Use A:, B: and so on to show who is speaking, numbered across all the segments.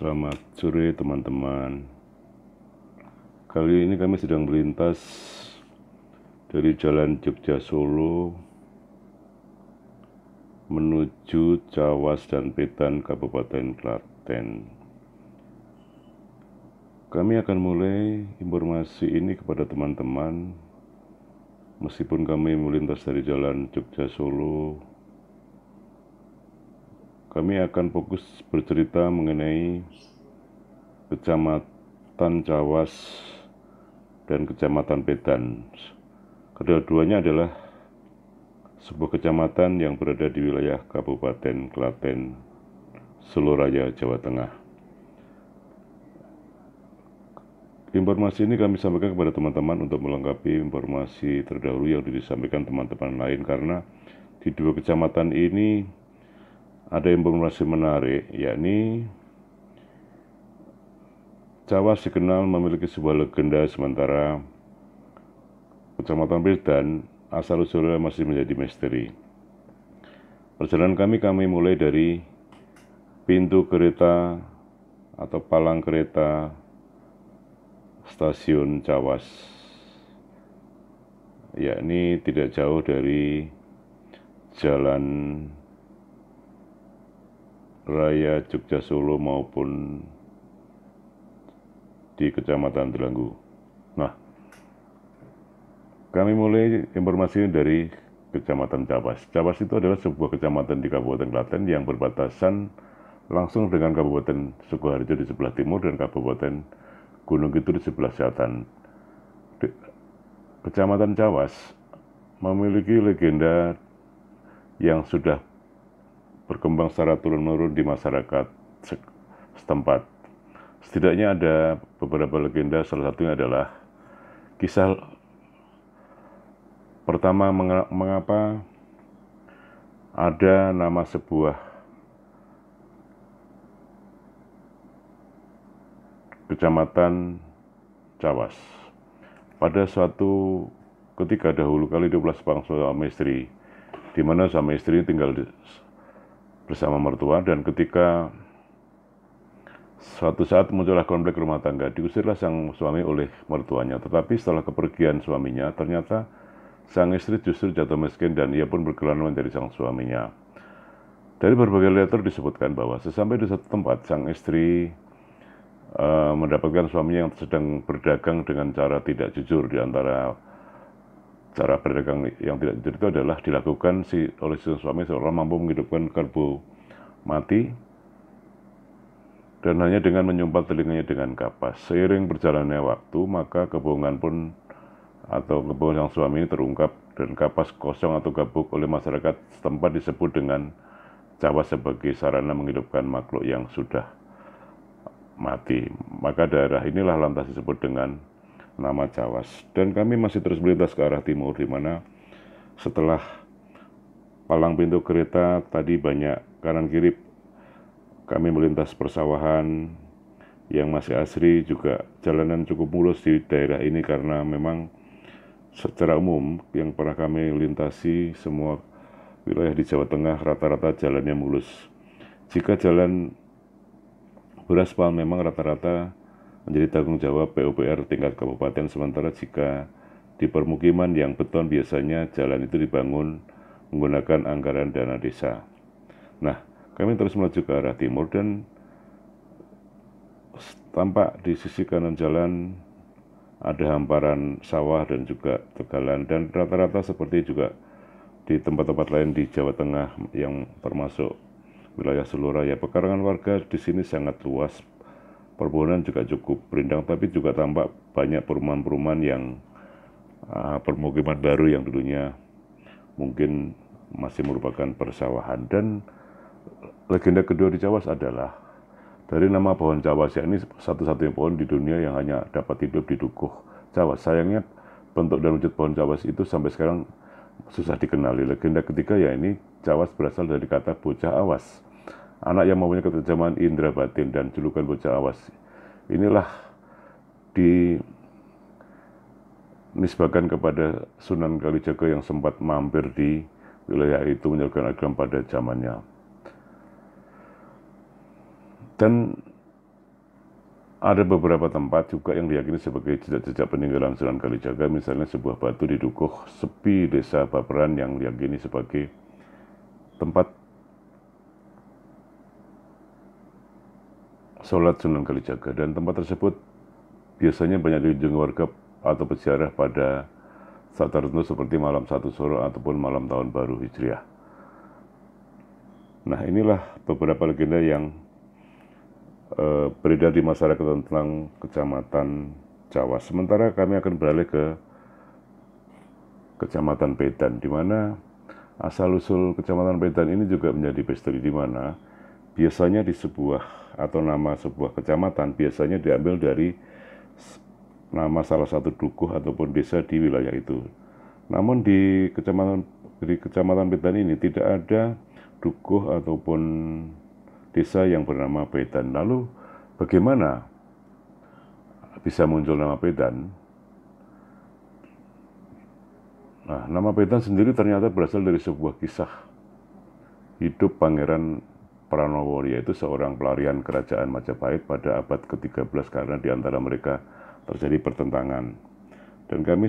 A: Selamat sore teman-teman. Kali ini kami sedang melintas dari Jalan Jogja Solo menuju Cawas dan Petan, Kabupaten Klaten. Kami akan mulai informasi ini kepada teman-teman. Meskipun kami melintas dari Jalan Jogja Solo, kami akan fokus bercerita mengenai Kecamatan Cawas dan Kecamatan Petan. Kedua-duanya adalah sebuah kecamatan yang berada di wilayah Kabupaten Klaten, Solo Raya, Jawa Tengah. Informasi ini kami sampaikan kepada teman-teman untuk melengkapi informasi terdahulu yang disampaikan teman-teman lain, karena di dua kecamatan ini ada informasi menarik, yakni Cawas dikenal memiliki sebuah legenda, sementara Kecamatan Petan asal-usulnya masih menjadi misteri. Perjalanan kami mulai dari pintu kereta atau palang kereta stasiun Cawas, yakni tidak jauh dari Jalan Raya Jogja Solo maupun di Kecamatan Delanggu. Nah, kami mulai informasi dari Kecamatan Cawas. Cawas itu adalah sebuah kecamatan di Kabupaten Klaten yang berbatasan langsung dengan Kabupaten Sukoharjo di sebelah timur dan Kabupaten Gunung Kidul di sebelah selatan. Kecamatan Cawas memiliki legenda yang sudah berkembang secara turun-menurun di masyarakat setempat. Setidaknya ada beberapa legenda, salah satunya adalah kisah pertama mengapa ada nama sebuah Kecamatan Cawas. Pada suatu ketika dahulu kali 12 seorang suami istri, di mana suami istri tinggal bersama mertua, dan ketika suatu saat muncullah konflik rumah tangga, diusirlah sang suami oleh mertuanya. Tetapi setelah kepergian suaminya, ternyata sang istri justru jatuh miskin dan ia pun berkelana menjadi sang suaminya. Dari berbagai literatur disebutkan bahwa sesampai di satu tempat, sang istri mendapatkan suaminya yang sedang berdagang dengan cara tidak jujur. Di antara cara berdagang yang tidak jujur itu adalah dilakukan oleh si suami seolah mampu menghidupkan kerbau mati dan hanya dengan menyumpat telinganya dengan kapas. Seiring berjalannya waktu, maka kebohongan sang suami ini terungkap, dan kapas kosong atau gabuk oleh masyarakat setempat disebut dengan Cawas sebagai sarana menghidupkan makhluk yang sudah mati. Maka daerah inilah lantas disebut dengan nama Cawas. Dan kami masih terus melintas ke arah timur, di mana setelah palang pintu kereta tadi banyak kanan kiri, kami melintas persawahan yang masih asri, juga jalanan cukup mulus di daerah ini, karena memang secara umum yang pernah kami lintasi semua wilayah di Jawa Tengah rata-rata jalannya mulus. Jika jalan beraspal memang rata-rata menjadi tanggung jawab PUPR tingkat kabupaten, sementara jika di permukiman yang beton biasanya jalan itu dibangun menggunakan anggaran dana desa. Nah, kami terus melaju ke arah timur dan tampak di sisi kanan jalan ada hamparan sawah dan juga tegalan, dan rata-rata seperti juga di tempat-tempat lain di Jawa Tengah yang termasuk wilayah Solo Raya. Pekarangan warga di sini sangat luas, perkebunan juga cukup rindang, tapi juga tampak banyak perumahan-perumahan yang permukiman baru yang dulunya mungkin masih merupakan persawahan. Dan legenda kedua di Cawas adalah dari nama pohon Cawas, yakni satu-satunya pohon di dunia yang hanya dapat hidup di Dukuh Cawas. Sayangnya bentuk dan wujud pohon Cawas itu sampai sekarang susah dikenali. Legenda ketiga yakni Cawas berasal dari kata bocah awas, anak yang mempunyai ketajaman indera batin, dan julukan bocah awas inilah dinisbahkan kepada Sunan Kalijaga yang sempat mampir di wilayah itu menyebarkan agama pada zamannya. Dan Ada beberapa tempat juga yang diyakini sebagai jejak-jejak peninggalan Sunan Kalijaga, misalnya sebuah batu di Dukuh Sepi, Desa Baperan yang diyakini sebagai tempat sholat Sunan Kalijaga. Dan tempat tersebut biasanya banyak dikunjungi warga atau peziarah pada saat tertentu seperti malam 1 Suro ataupun malam Tahun Baru Hijriah. Nah, inilah beberapa legenda yang beredar di masyarakat tentang Kecamatan Cawas. Sementara kami akan beralih ke Kecamatan Pedan, di mana asal-usul Kecamatan Pedan ini juga menjadi misteri, di mana biasanya di sebuah atau nama sebuah kecamatan biasanya diambil dari nama salah satu dukuh ataupun desa di wilayah itu. Namun di Kecamatan Pedan ini tidak ada dukuh ataupun desa yang bernama Pedan. Lalu bagaimana bisa muncul nama Pedan? Nah, nama Pedan sendiri ternyata berasal dari sebuah kisah hidup Pangeran Pranowo, yaitu seorang pelarian kerajaan Majapahit pada abad ke-13 karena di antara mereka terjadi pertentangan. Dan kami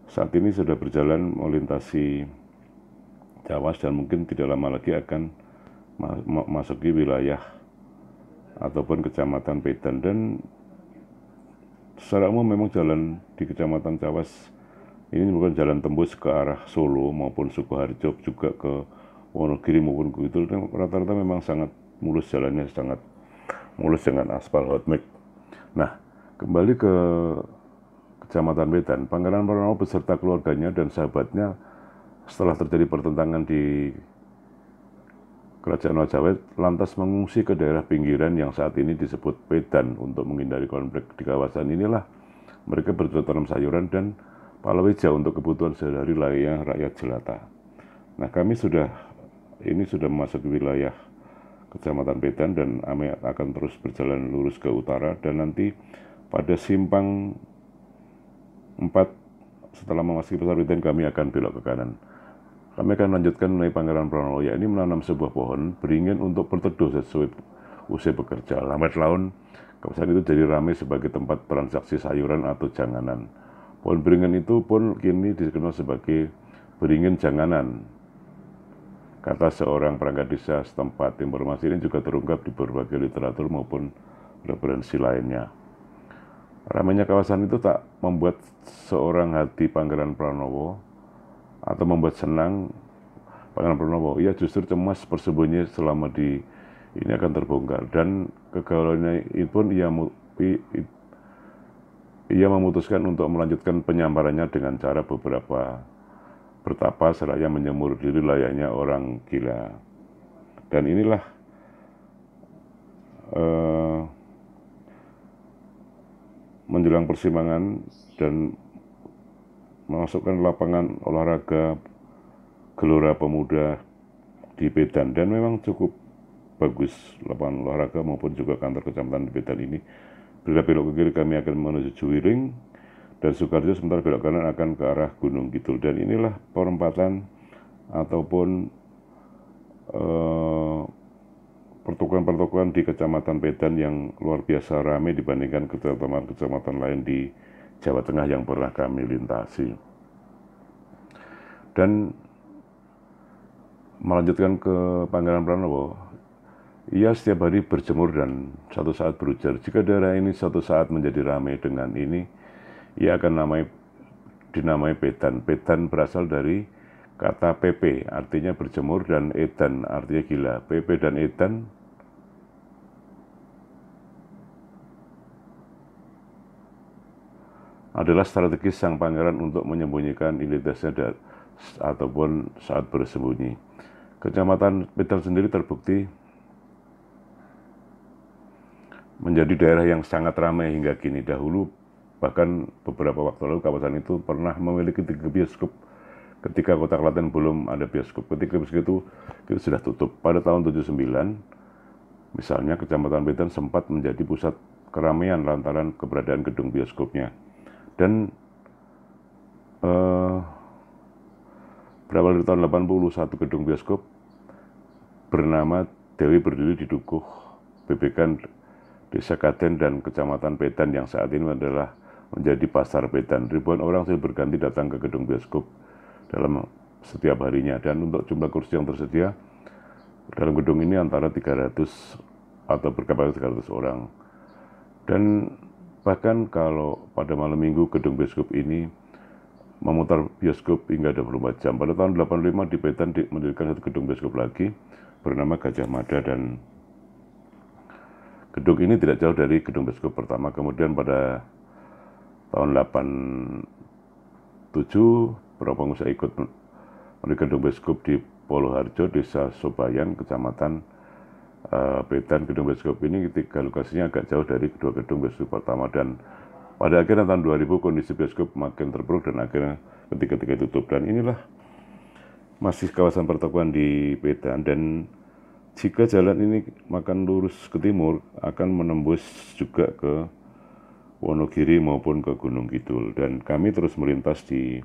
A: saat ini sudah berjalan melintasi Cawas dan mungkin tidak lama lagi akan masuki wilayah ataupun Kecamatan Pedan. Dan secara umum memang jalan di Kecamatan Cawas ini bukan jalan tembus ke arah Solo maupun Sukoharjo, juga ke Wonogiri maupun Kidul. Rata-rata memang sangat mulus, jalannya sangat mulus dengan aspal hot mix. Nah, kembali ke Kecamatan Pedan, Pangeran Pranowo beserta keluarganya dan sahabatnya setelah terjadi pertentangan di Kerajaan Majapahit lantas mengungsi ke daerah pinggiran yang saat ini disebut Pedan untuk menghindari konflik. Di kawasan inilah mereka bercocok tanam sayuran dan palawija untuk kebutuhan sehari-hari layaknya rakyat jelata. Nah, kami sudah memasuki wilayah Kecamatan Pedan dan kami akan terus berjalan lurus ke utara, dan nanti pada simpang 4 setelah memasuki pasar Pedan kami akan belok ke kanan. Kami akan melanjutkan mengenai Pangeran Pranowo, yakni menanam sebuah pohon beringin untuk berteduh sesuai usia bekerja. Lambat laun, kawasan itu jadi ramai sebagai tempat transaksi sayuran atau janganan. Pohon beringin itu pun kini dikenal sebagai beringin janganan, kata seorang perangkat desa setempat. Informasi ini juga terungkap di berbagai literatur maupun referensi lainnya. Ramainya kawasan itu tak membuat seorang hati Pangeran Pranowo atau membuat senang Pangeran Pranowo. Ia justru cemas persembunyi selama ini akan terbongkar, dan kegalauannya itu pun ia memutuskan untuk melanjutkan penyamarannya dengan cara bertapa seraya menyemur diri layaknya orang gila. Dan inilah menjelang persimpangan dan memasukkan lapangan olahraga Gelora Pemuda di Pedan, dan memang cukup bagus lapangan olahraga maupun juga kantor kecamatan di Pedan ini. Bila belok ke kiri kami akan menuju Juwiring dan Sukoharjo, sementara belok kanan akan ke arah Gunung Kidul. Dan inilah perempatan ataupun pertukuran-pertukuran di Kecamatan Pedan yang luar biasa ramai dibandingkan kecamatan lain di Jawa Tengah yang pernah kami lintasi. Dan melanjutkan ke Pangeran Pranowo, ia setiap hari berjemur dan suatu saat berujar, jika daerah ini suatu saat menjadi ramai dengan ini, ia akan dinamai Pedan. Pedan berasal dari kata PP, artinya berjemur, dan Edan artinya gila. PP dan Edan adalah strategi sang pangeran untuk menyembunyikan identitasnya ataupun saat bersembunyi. Kecamatan Pedan sendiri terbukti menjadi daerah yang sangat ramai hingga kini. Dahulu, bahkan beberapa waktu lalu, kawasan itu pernah memiliki 3 bioskop ketika Kota Klaten belum ada bioskop. Ketika bioskop itu sudah tutup. Pada tahun 79, misalnya Kecamatan Pedan sempat menjadi pusat keramaian lantaran keberadaan gedung bioskopnya. Dan berawal dari tahun 81, gedung bioskop bernama Dewi berdiri di Dukuh Bebekan Desa Kaden dan Kecamatan Pedan yang saat ini adalah menjadi pasar Pedan. Ribuan orang silih berganti datang ke gedung bioskop dalam setiap harinya, dan untuk jumlah kursi yang tersedia dalam gedung ini antara 300 atau berkapasitas 300 orang. Dan bahkan kalau pada malam minggu gedung bioskop ini memutar bioskop hingga 24 jam. Pada tahun 85 di Pedan mendirikan satu gedung bioskop lagi bernama Gajah Mada, dan gedung ini tidak jauh dari gedung bioskop pertama. Kemudian pada tahun 87 beberapa pengusaha ikut mendirikan gedung bioskop di Poloharjo, Desa Sobayan, Kecamatan Pedan. Gedung bioskop ini ketika lokasinya agak jauh dari kedua gedung bioskop pertama, dan pada akhirnya tahun 2000 kondisi bioskop makin terpuruk dan akhirnya ketika tutup. Dan inilah masih kawasan pertokoan di Pedan, dan jika jalan ini makan lurus ke timur akan menembus juga ke Wonogiri maupun ke Gunung Kidul. Dan kami terus melintas di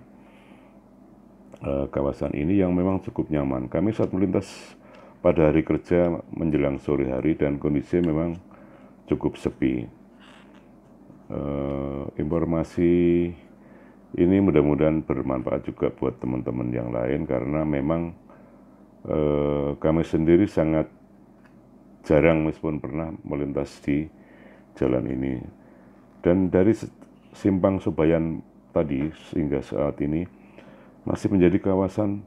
A: kawasan ini yang memang cukup nyaman. Kami saat melintas pada hari kerja menjelang sore hari dan kondisi memang cukup sepi. Informasi ini mudah-mudahan bermanfaat juga buat teman-teman yang lain, karena memang kami sendiri sangat jarang meskipun pernah melintas di jalan ini. Dan dari simpang Sobayan tadi hingga saat ini masih menjadi kawasan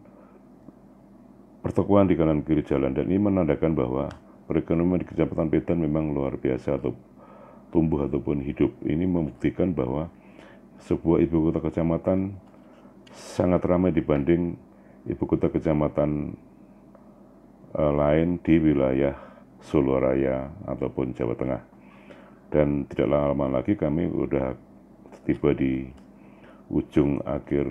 A: pertokoan di kanan kiri jalan, dan ini menandakan bahwa perekonomian di Kecamatan Pedan memang luar biasa atau tumbuh ataupun hidup. Ini membuktikan bahwa sebuah ibu kota kecamatan sangat ramai dibanding ibu kota kecamatan lain di wilayah Solo Raya ataupun Jawa Tengah. Dan tidak lama lagi kami sudah tiba di ujung akhir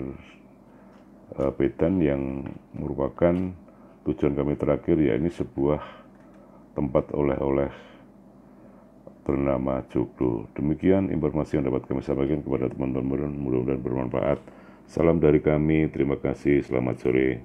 A: Pedan yang merupakan tujuan kami terakhir, yaitu sebuah tempat oleh-oleh bernama Joglo. Demikian informasi yang dapat kami sampaikan kepada teman-teman, mudah-mudahan bermanfaat. Salam dari kami, terima kasih, selamat sore.